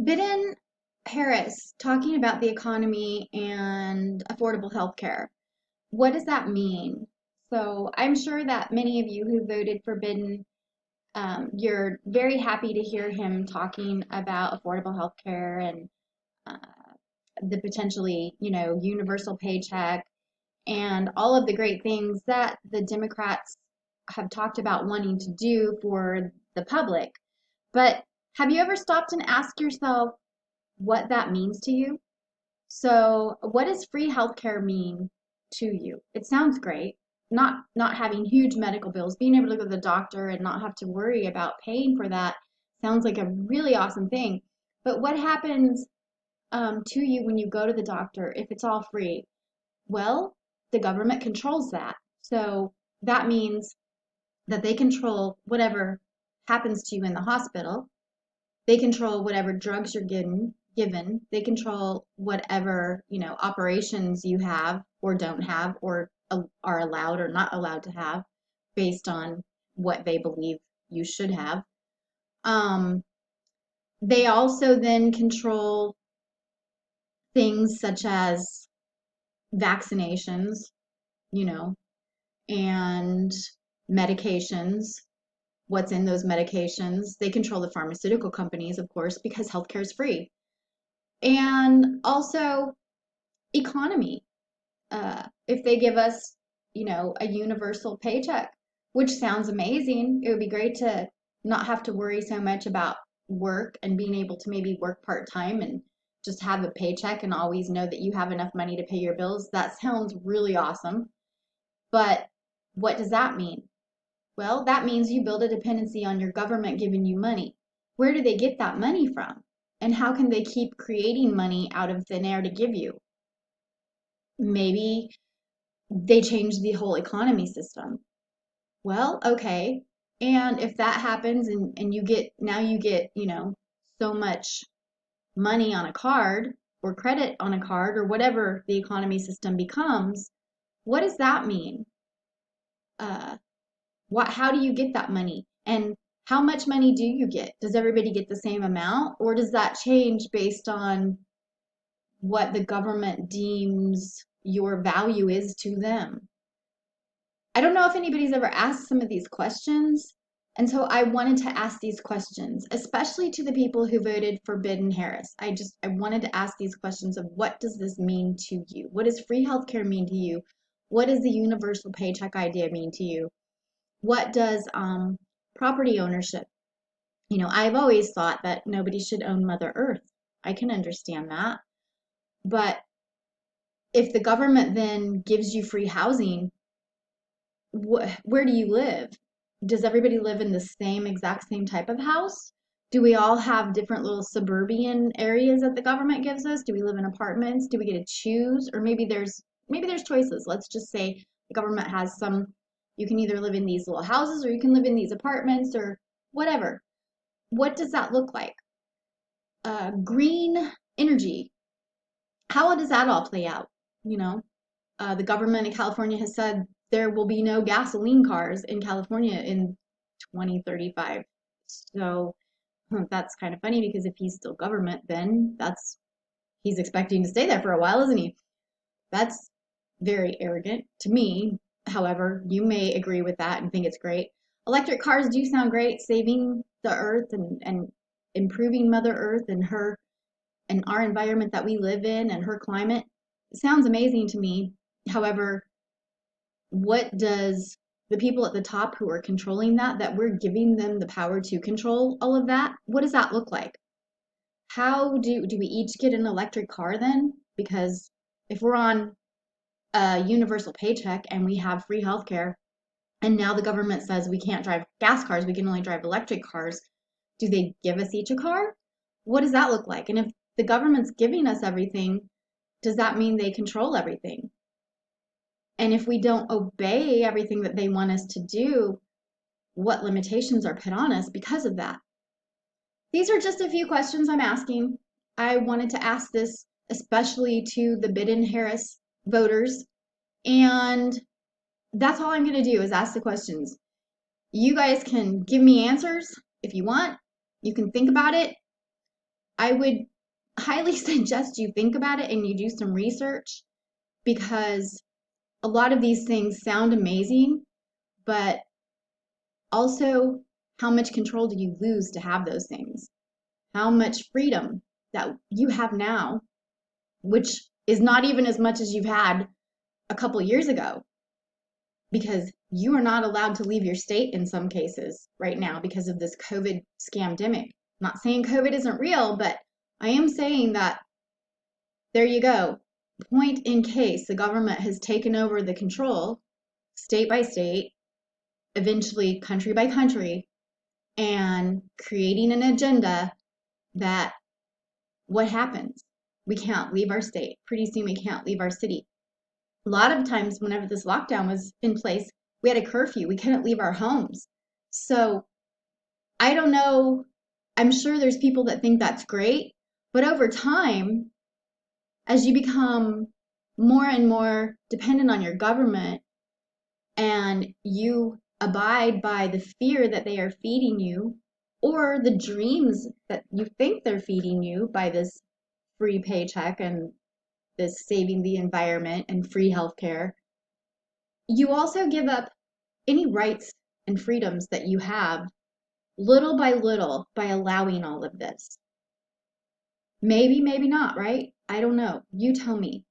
Biden-Harris talking about the economy and affordable health care. What does that mean? So I'm sure that many of you who voted for Biden, you're very happy to hear him talking about affordable health care and uh, the potentially, universal paycheck and all of the great things that the Democrats have talked about wanting to do for the public. But have you ever stopped and asked yourself what that means to you? So, what does free healthcare mean to you? It sounds great. Not having huge medical bills, being able to go to the doctor and not have to worry about paying for that sounds like a really awesome thing. But what happens to you when you go to the doctor if it's all free? Well, the government controls that. So that means that they control whatever happens to you in the hospital. They control whatever drugs you're given. They control whatever, operations you have or don't have or are allowed or not allowed to have based on what they believe you should have. Um, they also then control things such as vaccinations, you know, and medications, what's in those medications. They control the pharmaceutical companies, of course, because healthcare is free. And also economy. If they give us, a universal paycheck, which sounds amazing, it would be great to not have to worry so much about work and being able to maybe work part time and just have a paycheck and always know that you have enough money to pay your bills. That sounds really awesome. But what does that mean? Well, that means you build a dependency on your government giving you money. Where do they get that money from? And how can they keep creating money out of thin air to give you? Maybe they change the whole economy system. Well, okay. And if that happens and you get, so much money on a card or credit on a card or whatever the economy system becomes, what does that mean? Uh, how do you get that money? And how much money do you get? Does everybody get the same amount or does that change based on what the government deems your value is to them? I don't know if anybody's ever asked some of these questions. And so I wanted to ask these questions, especially to the people who voted for Biden-Harris. I wanted to ask these questions of what does this mean to you? What does free healthcare mean to you? What does the universal paycheck idea mean to you? What does property ownership? I've always thought that nobody should own Mother Earth. I can understand that. But if the government then gives you free housing, where do you live? Does everybody live in the same exact same type of house? Do we all have different little suburban areas that the government gives us? Do we live in apartments? Do we get to choose? Or maybe there's choices. Let's just say the government has some, you can either live in these little houses or you can live in these apartments or whatever. What does that look like? Green energy. How does that all play out? You know, the government in California has said there will be no gasoline cars in California in 2035. So that's kind of funny because if he's still government, then he's expecting to stay there for a while, isn't he? That's very arrogant to me. However, you may agree with that and think it's great. Electric cars do sound great, saving the earth and improving Mother Earth and her and our environment that we live in and her climate. It sounds amazing to me. However, what does the people at the top who are controlling that we're giving them the power to control all of that, what does that look like? How do we each get an electric car then? Because if we're on a universal paycheck and we have free healthcare, and now the government says we can't drive gas cars, we can only drive electric cars, do they give us each a car? What does that look like? And if the government's giving us everything, does that mean they control everything? And if we don't obey everything that they want us to do, what limitations are put on us because of that? These are just a few questions I'm asking. I wanted to ask this especially to the Biden-Harris voters, and that's all I'm going to do is ask the questions. You guys can give me answers if you want. You can think about it. I would highly suggest you think about it and you do some research because a lot of these things sound amazing, but also how much control do you lose to have those things? How much freedom that you have now, which is not even as much as you've had a couple years ago, because you are not allowed to leave your state in some cases right now because of this COVID scamdemic. I'm not saying COVID isn't real, but I am saying that there you go. Point in case the government has taken over the control, state by state, eventually country by country, and creating an agenda that what happens? We can't leave our state. Pretty soon we can't leave our city. A lot of times, whenever this lockdown was in place, we had a curfew. We couldn't leave our homes. So I don't know. I'm sure there's people that think that's great, but over time, as you become more and more dependent on your government and you abide by the fear that they are feeding you or the dreams that you think they're feeding you by this free paycheck and this saving the environment and free healthcare, you also give up any rights and freedoms that you have little by little by allowing all of this. Maybe, maybe not, right? I don't know. You tell me.